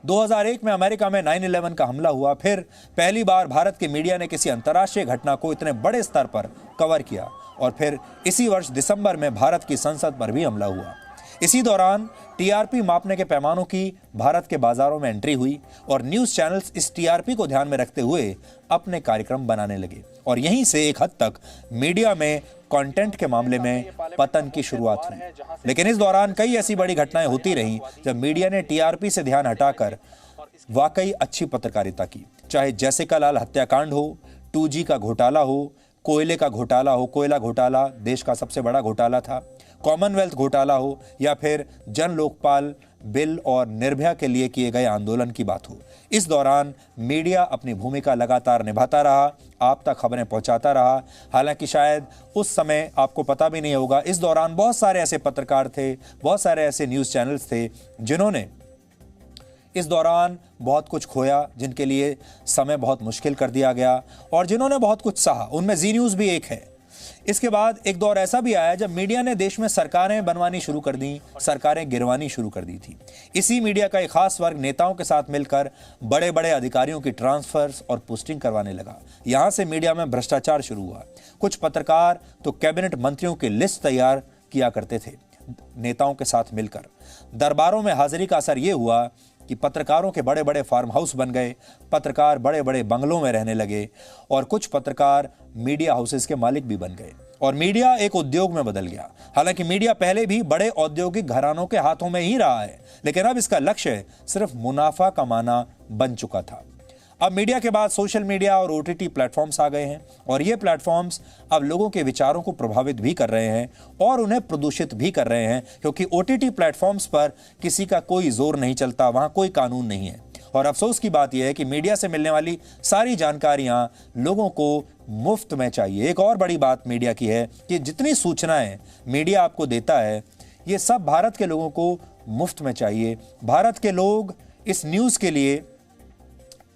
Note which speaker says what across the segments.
Speaker 1: 2001 में अमेरिका में 9/11 का हमला हुआ। फिर पहली बार भारत के मीडिया ने किसी अंतर्राष्ट्रीय घटना को इतने बड़े स्तर पर कवर किया। और फिर इसी वर्ष दिसंबर में भारत की संसद पर भी हमला हुआ। इसी दौरान टीआरपी मापने के पैमानों की भारत के बाजारों में एंट्री हुई और न्यूज चैनल्स इस टीआरपी को ध्यान में रखते हुए अपने कार्यक्रम बनाने लगे। और यहीं से एक हद तक मीडिया में कंटेंट के मामले में पतन की शुरुआत हुई। लेकिन इस दौरान कई ऐसी बड़ी घटनाएं होती रहीं जब मीडिया ने टीआरपी से ध्यान हटाकर वाकई अच्छी पत्रकारिता की। चाहे जैसिका लाल हत्याकांड हो, 2G का घोटाला हो, कोयले का घोटाला हो, कोयला घोटाला देश का सबसे बड़ा घोटाला था, कॉमनवेल्थ घोटाला हो, या फिर जन लोकपाल बिल और निर्भया के लिए किए गए आंदोलन की बात हो। इस दौरान मीडिया अपनी भूमिका लगातार निभाता रहा, आप तक खबरें पहुंचाता रहा। हालांकि शायद उस समय आपको पता भी नहीं होगा, इस दौरान बहुत सारे ऐसे पत्रकार थे, बहुत सारे ऐसे न्यूज़ चैनल्स थे जिन्होंने इस दौरान बहुत कुछ खोया, जिनके लिए समय बहुत मुश्किल कर दिया गया और जिन्होंने बहुत कुछ सहा। उनमें जी न्यूज़ भी एक है। इसके बाद एक दौर ऐसा भी आया जब मीडिया ने देश में सरकारें बनवानी शुरू कर दी, सरकारें गिरवानी शुरू कर दी थी। इसी मीडिया का एक खास वर्ग नेताओं के साथ मिलकर बड़े बड़े अधिकारियों की ट्रांसफर्स और पोस्टिंग करवाने लगा। यहां से मीडिया में भ्रष्टाचार शुरू हुआ। कुछ पत्रकार तो कैबिनेट मंत्रियों की लिस्ट तैयार किया करते थे नेताओं के साथ मिलकर। दरबारों में हाजिरी का असर यह हुआ कि पत्रकारों के बड़े बड़े फार्म हाउस बन गए, पत्रकार बड़े बड़े बंगलों में रहने लगे और कुछ पत्रकार मीडिया हाउसेस के मालिक भी बन गए और मीडिया एक उद्योग में बदल गया। हालांकि मीडिया पहले भी बड़े औद्योगिक घरानों के हाथों में ही रहा है, लेकिन अब इसका लक्ष्य सिर्फ मुनाफा कमाना बन चुका था। अब मीडिया के बाद सोशल मीडिया और OTT प्लेटफॉर्म्स आ गए हैं और ये प्लेटफॉर्म्स अब लोगों के विचारों को प्रभावित भी कर रहे हैं और उन्हें प्रदूषित भी कर रहे हैं, क्योंकि OTT प्लेटफॉर्म्स पर किसी का कोई जोर नहीं चलता, वहां कोई कानून नहीं है। और अफसोस की बात यह है कि मीडिया से मिलने वाली सारी जानकारियां लोगों को मुफ्त में चाहिए। एक और बड़ी बात मीडिया की है कि जितनी सूचनाएं मीडिया आपको देता है, ये सब भारत के लोगों को मुफ्त में चाहिए। भारत के लोग इस न्यूज़ के लिए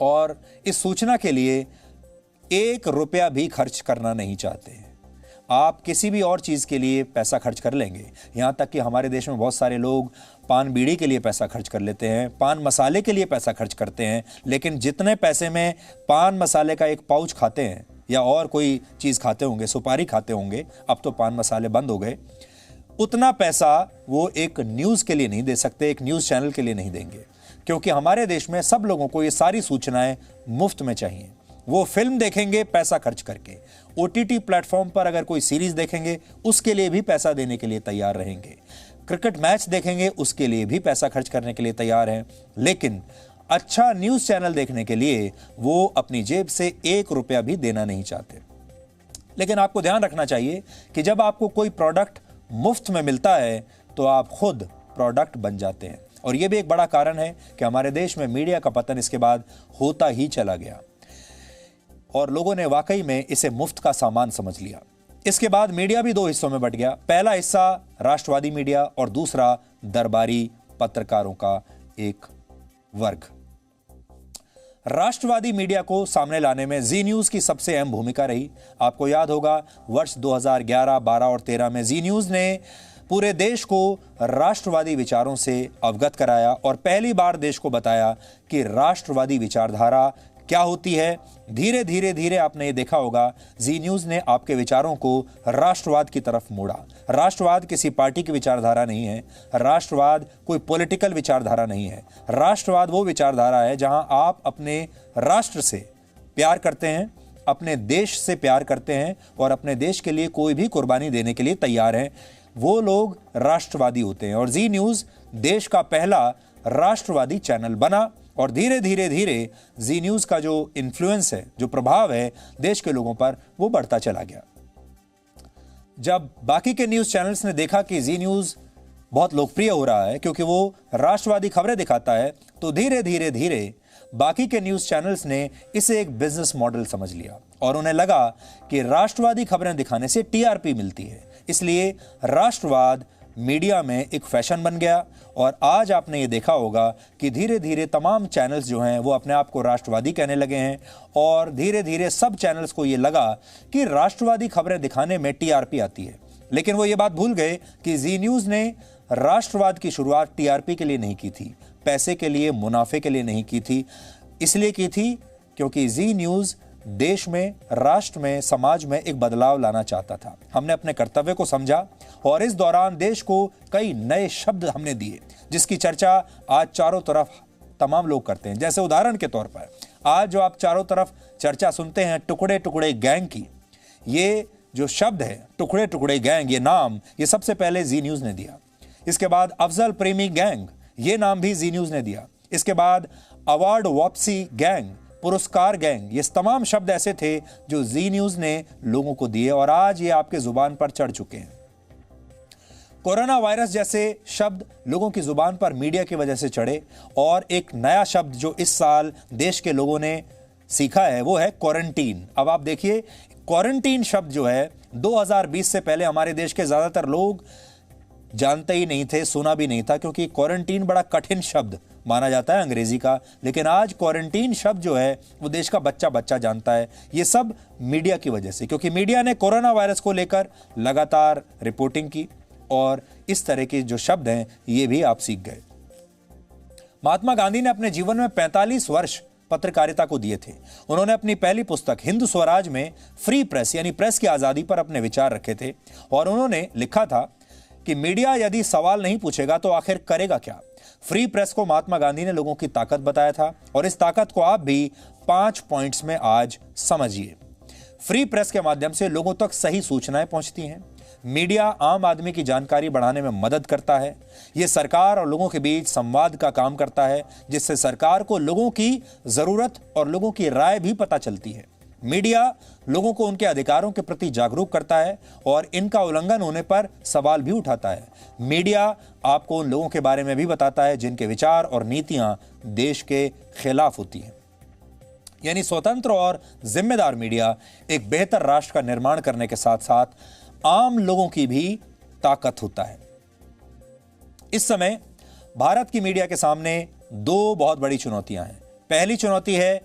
Speaker 1: और इस सूचना के लिए 1 रुपया भी खर्च करना नहीं चाहते हैं। आप किसी भी और चीज़ के लिए पैसा खर्च कर लेंगे। यहाँ तक कि हमारे देश में बहुत सारे लोग पान बीड़ी के लिए पैसा खर्च कर लेते हैं, पान मसाले के लिए पैसा खर्च करते हैं, लेकिन जितने पैसे में पान मसाले का एक पाउच खाते हैं या और कोई चीज़ खाते होंगे, सुपारी खाते होंगे, अब तो पान मसाले बंद हो गए, उतना पैसा वो एक न्यूज़ के लिए नहीं दे सकते, एक न्यूज़ चैनल के लिए नहीं देंगे। क्योंकि हमारे देश में सब लोगों को ये सारी सूचनाएं मुफ्त में चाहिए। वो फिल्म देखेंगे पैसा खर्च करके, OTT प्लेटफॉर्म पर अगर कोई सीरीज देखेंगे उसके लिए भी पैसा देने के लिए तैयार रहेंगे, क्रिकेट मैच देखेंगे उसके लिए भी पैसा खर्च करने के लिए तैयार हैं। लेकिन अच्छा न्यूज़ चैनल देखने के लिए वो अपनी जेब से 1 रुपया भी देना नहीं चाहते। लेकिन आपको ध्यान रखना चाहिए कि जब आपको कोई प्रोडक्ट मुफ्त में मिलता है तो आप खुद प्रोडक्ट बन जाते हैं। और यह भी एक बड़ा कारण है कि हमारे देश में मीडिया का पतन इसके बाद होता ही चला गया और लोगों ने वाकई में इसे मुफ्त का सामान समझ लिया। इसके बाद मीडिया भी 2 हिस्सों में बंट गया। पहला हिस्सा राष्ट्रवादी मीडिया और दूसरा दरबारी पत्रकारों का एक वर्ग। राष्ट्रवादी मीडिया को सामने लाने में जी न्यूज़ की सबसे अहम भूमिका रही। आपको याद होगा वर्ष 2011, 12 और 13 में जी न्यूज़ ने पूरे देश को राष्ट्रवादी विचारों से अवगत कराया और पहली बार देश को बताया कि राष्ट्रवादी विचारधारा क्या होती है। धीरे धीरे आपने ये देखा होगा, जी न्यूज़ ने आपके विचारों को राष्ट्रवाद की तरफ मोड़ा। राष्ट्रवाद किसी पार्टी की विचारधारा नहीं है, राष्ट्रवाद कोई पॉलिटिकल विचारधारा नहीं है। राष्ट्रवाद वो विचारधारा है जहां आप अपने राष्ट्र से प्यार करते हैं, अपने देश से प्यार करते हैं और अपने देश के लिए कोई भी कुर्बानी देने के लिए तैयार हैं। वो लोग राष्ट्रवादी होते हैं और जी न्यूज़ देश का पहला राष्ट्रवादी चैनल बना और धीरे धीरे जी न्यूज़ का जो इन्फ्लुएंस है, जो प्रभाव है देश के लोगों पर, वो बढ़ता चला गया। जब बाकी के न्यूज़ चैनल्स ने देखा कि जी न्यूज़ बहुत लोकप्रिय हो रहा है क्योंकि वो राष्ट्रवादी खबरें दिखाता है, तो धीरे धीरे बाकी के न्यूज़ चैनल्स ने इसे एक बिजनेस मॉडल समझ लिया और उन्हें लगा कि राष्ट्रवादी खबरें दिखाने से टीआरपी मिलती है। इसलिए राष्ट्रवाद मीडिया में एक फैशन बन गया और आज आपने ये देखा होगा कि धीरे धीरे तमाम चैनल्स जो हैं वो अपने आप को राष्ट्रवादी कहने लगे हैं और धीरे धीरे सब चैनल्स को ये लगा कि राष्ट्रवादी खबरें दिखाने में टीआरपी आती है। लेकिन वो ये बात भूल गए कि जी न्यूज़ ने राष्ट्रवाद की शुरुआत टीआरपी के लिए नहीं की थी, पैसे के लिए, मुनाफे के लिए नहीं की थी। इसलिए की थी क्योंकि जी न्यूज़ देश में, राष्ट्र में, समाज में एक बदलाव लाना चाहता था। हमने अपने कर्तव्य को समझा और इस दौरान देश को कई नए शब्द हमने दिए जिसकी चर्चा आज चारों तरफ तमाम लोग करते हैं। जैसे उदाहरण के तौर पर आज जो आप चारों तरफ चर्चा सुनते हैं टुकड़े टुकड़े गैंग की, ये जो शब्द है टुकड़े टुकड़े गैंग, ये नाम ये सबसे पहले जी न्यूज़ ने दिया। इसके बाद अफजल प्रेमी गैंग, ये नाम भी जी न्यूज़ ने दिया। इसके बाद अवार्ड वापसी गैंग, पुरस्कार गैंग, ये तमाम शब्द ऐसे थे जो जी न्यूज़ ने लोगों को दिए और आज ये आपके जुबान पर चढ़ चुके हैं। कोरोना वायरस जैसे शब्द लोगों की जुबान पर मीडिया की वजह से चढ़े और एक नया शब्द जो इस साल देश के लोगों ने सीखा है वो है क्वारंटीन। अब आप देखिए, क्वारंटीन शब्द जो है 2020 से पहले हमारे देश के ज्यादातर लोग जानते ही नहीं थे, सुना भी नहीं था, क्योंकि क्वारंटीन बड़ा कठिन शब्द माना जाता है अंग्रेजी का। लेकिन आज क्वारंटीन शब्द जो है वो देश का बच्चा बच्चा जानता है। ये सब मीडिया की वजह से, क्योंकि मीडिया ने कोरोना वायरस को लेकर लगातार रिपोर्टिंग की और इस तरह के जो शब्द हैं ये भी आप सीख गए। महात्मा गांधी ने अपने जीवन में 45 वर्ष पत्रकारिता को दिए थे। उन्होंने अपनी पहली पुस्तक हिंद स्वराज में फ्री प्रेस यानी प्रेस की आजादी पर अपने विचार रखे थे और उन्होंने लिखा था कि मीडिया यदि सवाल नहीं पूछेगा तो आखिर करेगा क्या। फ्री प्रेस को महात्मा गांधी ने लोगों की ताकत बताया था और इस ताकत को आप भी 5 पॉइंट्स में आज समझिए। फ्री प्रेस के माध्यम से लोगों तक सही सूचनाएं पहुंचती हैं। मीडिया आम आदमी की जानकारी बढ़ाने में मदद करता है। यह सरकार और लोगों के बीच संवाद का काम करता है, जिससे सरकार को लोगों की जरूरत और लोगों की राय भी पता चलती है। मीडिया लोगों को उनके अधिकारों के प्रति जागरूक करता है और इनका उल्लंघन होने पर सवाल भी उठाता है। मीडिया आपको उन लोगों के बारे में भी बताता है जिनके विचार और नीतियां देश के खिलाफ होती हैं। यानी स्वतंत्र और जिम्मेदार मीडिया एक बेहतर राष्ट्र का निर्माण करने के साथ साथ आम लोगों की भी ताकत होता है। इस समय भारत की मीडिया के सामने 2 बहुत बड़ी चुनौतियां हैं। पहली चुनौती है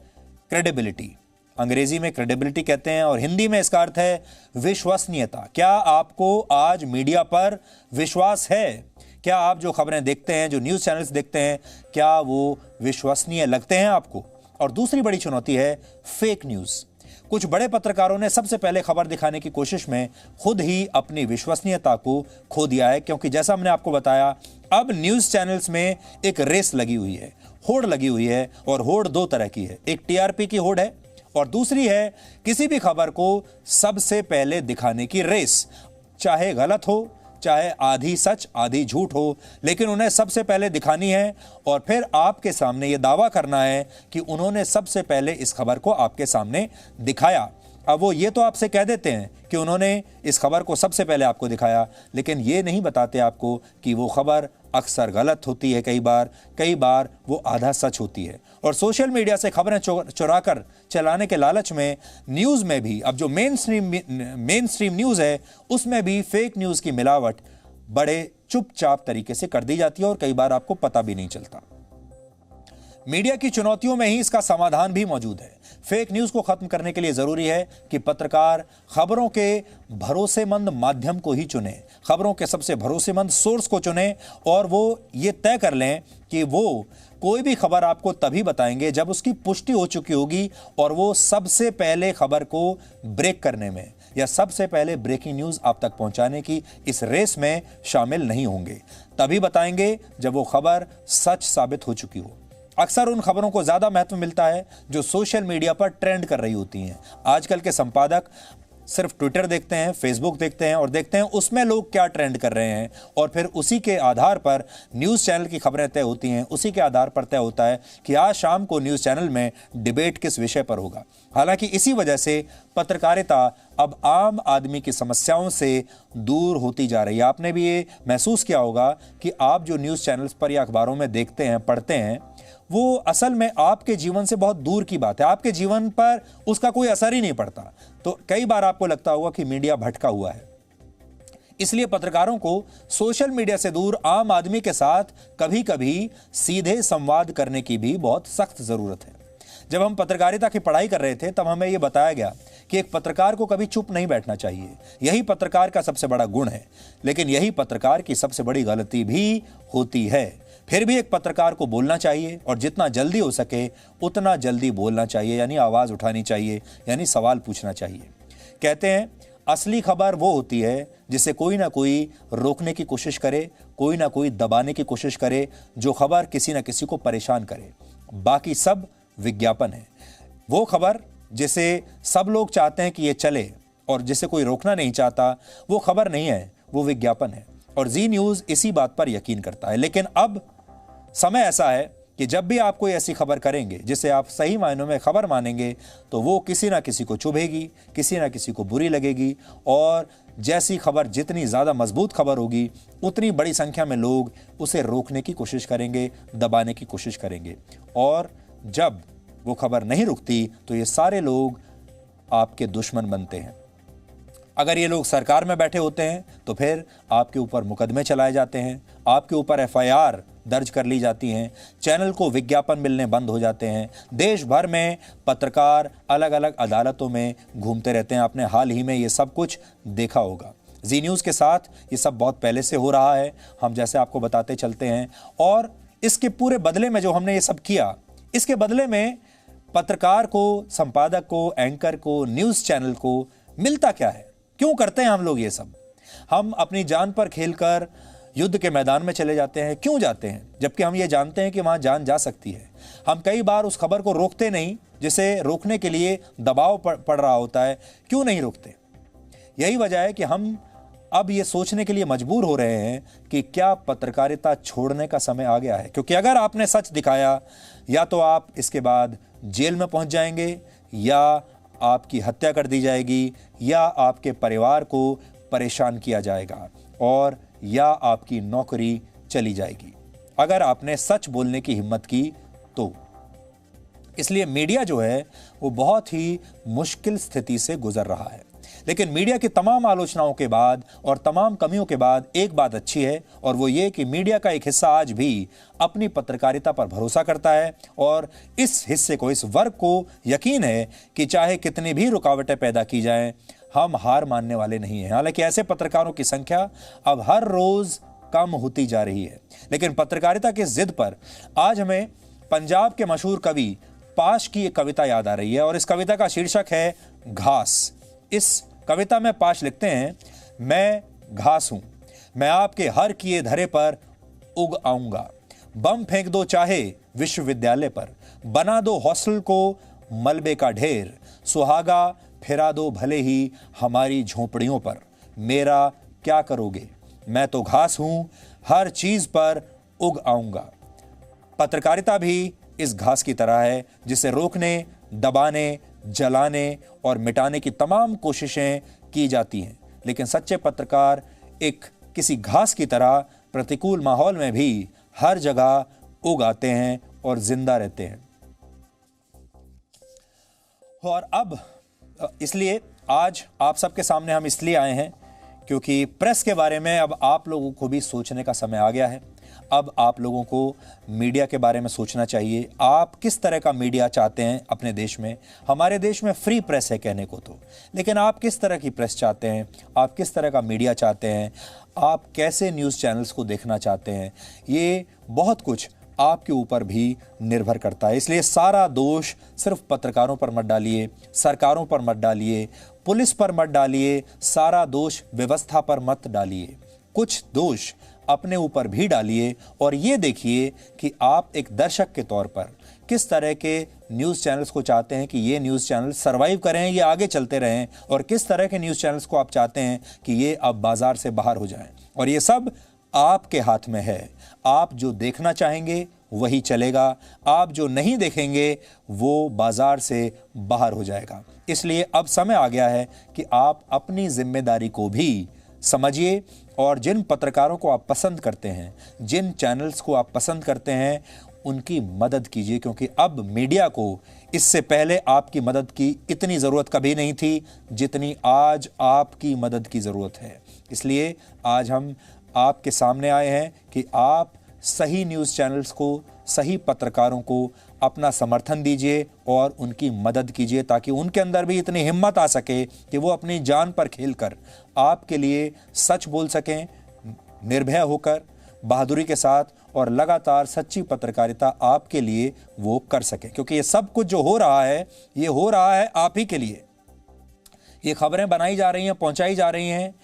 Speaker 1: क्रेडिबिलिटी, अंग्रेजी में क्रेडिबिलिटी कहते हैं और हिंदी में इसका अर्थ है विश्वसनीयता। क्या आपको आज मीडिया पर विश्वास है? क्या आप जो खबरें देखते हैं, जो न्यूज़ चैनल्स देखते हैं, क्या वो विश्वसनीय लगते हैं आपको? और दूसरी बड़ी चुनौती है फेक न्यूज़। कुछ बड़े पत्रकारों ने सबसे पहले खबर दिखाने की कोशिश में खुद ही अपनी विश्वसनीयता को खो दिया है, क्योंकि जैसा हमने आपको बताया अब न्यूज़ चैनल्स में एक रेस लगी हुई है, होड़ लगी हुई है और होड़ 2 तरह की है। एक टीआरपी की होड़ है और दूसरी है किसी भी खबर को सबसे पहले दिखाने की रेस। चाहे गलत हो, चाहे आधी सच आधी झूठ हो, लेकिन उन्हें सबसे पहले दिखानी है और फिर आपके सामने यह दावा करना है कि उन्होंने सबसे पहले इस खबर को आपके सामने दिखाया। अब वो ये तो आपसे कह देते हैं कि उन्होंने इस खबर को सबसे पहले आपको दिखाया, लेकिन ये नहीं बताते आपको कि वो खबर अक्सर गलत होती है, कई बार वो आधा सच होती है। और सोशल मीडिया से खबरें चुरा कर चलाने के लालच में न्यूज़ में भी अब जो मेन स्ट्रीम न्यूज़ है उसमें भी फेक न्यूज़ की मिलावट बड़े चुपचाप तरीके से कर दी जाती है और कई बार आपको पता भी नहीं चलता। मीडिया की चुनौतियों में ही इसका समाधान भी मौजूद है। फेक न्यूज़ को खत्म करने के लिए जरूरी है कि पत्रकार खबरों के भरोसेमंद माध्यम को ही चुने, खबरों के सबसे भरोसेमंद सोर्स को चुने और वो ये तय कर लें कि वो कोई भी खबर आपको तभी बताएंगे जब उसकी पुष्टि हो चुकी होगी और वो सबसे पहले खबर को ब्रेक करने में या सबसे पहले ब्रेकिंग न्यूज़ आप तक पहुंचाने की इस रेस में शामिल नहीं होंगे। तभी बताएंगे जब वो खबर सच साबित हो चुकी हो। अक्सर उन खबरों को ज़्यादा महत्व मिलता है जो सोशल मीडिया पर ट्रेंड कर रही होती हैं। आजकल के संपादक सिर्फ ट्विटर देखते हैं, फेसबुक देखते हैं और देखते हैं उसमें लोग क्या ट्रेंड कर रहे हैं और फिर उसी के आधार पर न्यूज़ चैनल की खबरें तय होती हैं। उसी के आधार पर तय होता है कि आज शाम को न्यूज़ चैनल में डिबेट किस विषय पर होगा। हालांकि इसी वजह से पत्रकारिता अब आम आदमी की समस्याओं से दूर होती जा रही है। आपने भी ये महसूस किया होगा कि आप जो न्यूज़ चैनल्स पर या अखबारों में देखते हैं, पढ़ते हैं, वो असल में आपके जीवन से बहुत दूर की बात है। आपके जीवन पर उसका कोई असर ही नहीं पड़ता। तो कई बार आपको लगता होगा कि मीडिया भटका हुआ है। इसलिए पत्रकारों को सोशल मीडिया से दूर आम आदमी के साथ कभी कभी सीधे संवाद करने की भी बहुत सख्त जरूरत है। जब हम पत्रकारिता की पढ़ाई कर रहे थे तब हमें यह बताया गया कि एक पत्रकार को कभी चुप नहीं बैठना चाहिए। यही पत्रकार का सबसे बड़ा गुण है, लेकिन यही पत्रकार की सबसे बड़ी गलती भी होती है। फिर भी एक पत्रकार को बोलना चाहिए और जितना जल्दी हो सके उतना जल्दी बोलना चाहिए, यानी आवाज़ उठानी चाहिए, यानी सवाल पूछना चाहिए। कहते हैं असली खबर वो होती है जिसे कोई ना कोई रोकने की कोशिश करे, कोई ना कोई दबाने की कोशिश करे, जो खबर किसी ना किसी को परेशान करे। बाकी सब विज्ञापन है। वो खबर जिसे सब लोग चाहते हैं कि ये चले और जिसे कोई रोकना नहीं चाहता, वो खबर नहीं है, वो विज्ञापन है। और जी न्यूज़ इसी बात पर यकीन करता है। लेकिन अब समय ऐसा है कि जब भी आप कोई ऐसी खबर करेंगे जिसे आप सही मायनों में खबर मानेंगे, तो वो किसी ना किसी को चुभेगी, किसी ना किसी को बुरी लगेगी। और जैसी खबर जितनी ज़्यादा मजबूत खबर होगी, उतनी बड़ी संख्या में लोग उसे रोकने की कोशिश करेंगे, दबाने की कोशिश करेंगे। और जब वो खबर नहीं रुकती तो ये सारे लोग आपके दुश्मन बनते हैं। अगर ये लोग सरकार में बैठे होते हैं तो फिर आपके ऊपर मुकदमे चलाए जाते हैं, आपके ऊपर एफआईआर दर्ज कर ली जाती हैं, चैनल को विज्ञापन मिलने बंद हो जाते हैं। देश भर में पत्रकार अलग अलग अदालतों में घूमते रहते हैं। आपने हाल ही में ये सब कुछ देखा होगा। जी न्यूज़ के साथ ये सब बहुत पहले से हो रहा है, हम जैसे आपको बताते चलते हैं। और इसके पूरे बदले में जो हमने ये सब किया, इसके बदले में पत्रकार को, संपादक को, एंकर को, न्यूज़ चैनल को मिलता क्या है? क्यों करते हैं हम लोग ये सब? हम अपनी जान पर खेलकर युद्ध के मैदान में चले जाते हैं। क्यों जाते हैं, जबकि हम ये जानते हैं कि वहां जान जा सकती है? हम कई बार उस खबर को रोकते नहीं जिसे रोकने के लिए दबाव पड़ रहा होता है। क्यों नहीं रोकते? यही वजह है कि हम अब ये सोचने के लिए मजबूर हो रहे हैं कि क्या पत्रकारिता छोड़ने का समय आ गया है। क्योंकि अगर आपने सच दिखाया, या तो आप इसके बाद जेल में पहुंच जाएंगे, या आपकी हत्या कर दी जाएगी, या आपके परिवार को परेशान किया जाएगा, और या आपकी नौकरी चली जाएगी अगर आपने सच बोलने की हिम्मत की तो। इसलिए मीडिया जो है वो बहुत ही मुश्किल स्थिति से गुजर रहा है। लेकिन मीडिया की तमाम आलोचनाओं के बाद और तमाम कमियों के बाद एक बात अच्छी है, और वो ये कि मीडिया का एक हिस्सा आज भी अपनी पत्रकारिता पर भरोसा करता है। और इस हिस्से को, इस वर्ग को यकीन है कि चाहे कितनी भी रुकावटें पैदा की जाएं, हम हार मानने वाले नहीं हैं। हालांकि ऐसे पत्रकारों की संख्या अब हर रोज कम होती जा रही है। लेकिन पत्रकारिता की जिद पर आज हमें पंजाब के मशहूर कवि पाश की एक कविता याद आ रही है, और इस कविता का शीर्षक है घास। इस कविता में पाश लिखते हैं, मैं घास हूं, मैं आपके हर किए धरे पर उग आऊंगा। बम फेंक दो चाहे विश्वविद्यालय पर, बना दो हॉस्टल को मलबे का ढेर, सुहागा फिरा दो भले ही हमारी झोपड़ियों पर, मेरा क्या करोगे, मैं तो घास हूं, हर चीज पर उग आऊंगा। पत्रकारिता भी इस घास की तरह है जिसे रोकने, दबाने, जलाने और मिटाने की तमाम कोशिशें की जाती हैं। लेकिन सच्चे पत्रकार एक किसी घास की तरह प्रतिकूल माहौल में भी हर जगह उग आते हैं और जिंदा रहते हैं। और अब इसलिए आज आप सबके सामने हम इसलिए आए हैं क्योंकि प्रेस के बारे में अब आप लोगों को भी सोचने का समय आ गया है। अब आप लोगों को मीडिया के बारे में सोचना चाहिए। आप किस तरह का मीडिया चाहते हैं अपने देश में? हमारे देश में फ्री प्रेस है कहने को तो, लेकिन आप किस तरह की प्रेस चाहते हैं? आप किस तरह का मीडिया चाहते हैं? आप कैसे न्यूज़ चैनल्स को देखना चाहते हैं? ये बहुत कुछ आपके ऊपर भी निर्भर करता है। इसलिए सारा दोष सिर्फ पत्रकारों पर मत डालिए, सरकारों पर मत डालिए, पुलिस पर मत डालिए, सारा दोष व्यवस्था पर मत डालिए। कुछ दोष अपने ऊपर भी डालिए और ये देखिए कि आप एक दर्शक के तौर पर किस तरह के न्यूज़ चैनल्स को चाहते हैं कि ये न्यूज़ चैनल सरवाइव करें, ये आगे चलते रहें, और किस तरह के न्यूज़ चैनल्स को आप चाहते हैं कि ये अब बाजार से बाहर हो जाएं। और ये सब आपके हाथ में है। आप जो देखना चाहेंगे वही चलेगा, आप जो नहीं देखेंगे वो बाजार से बाहर हो जाएगा। इसलिए अब समय आ गया है कि आप अपनी जिम्मेदारी को भी समझिए और जिन पत्रकारों को आप पसंद करते हैं, जिन चैनल्स को आप पसंद करते हैं, उनकी मदद कीजिए। क्योंकि अब मीडिया को इससे पहले आपकी मदद की इतनी ज़रूरत कभी नहीं थी जितनी आज आपकी मदद की ज़रूरत है। इसलिए आज हम आपके सामने आए हैं कि आप सही न्यूज़ चैनल्स को, सही पत्रकारों को अपना समर्थन दीजिए और उनकी मदद कीजिए, ताकि उनके अंदर भी इतनी हिम्मत आ सके कि वो अपनी जान पर खेलकर आपके लिए सच बोल सकें, निर्भय होकर, बहादुरी के साथ, और लगातार सच्ची पत्रकारिता आपके लिए वो कर सके, क्योंकि ये सब कुछ जो हो रहा है ये हो रहा है आप ही के लिए। ये खबरें बनाई जा रही हैं, पहुंचाई जा रही हैं,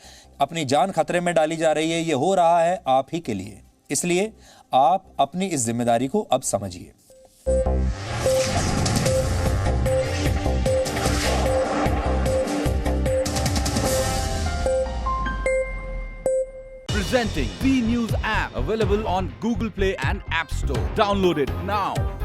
Speaker 1: अपनी जान खतरे में डाली जा रही है, ये हो रहा है आप ही के लिए। इसलिए आप अपनी इस जिम्मेदारी को अब समझिए।
Speaker 2: Presenting V News app, available on Google Play and App Store. Download it now.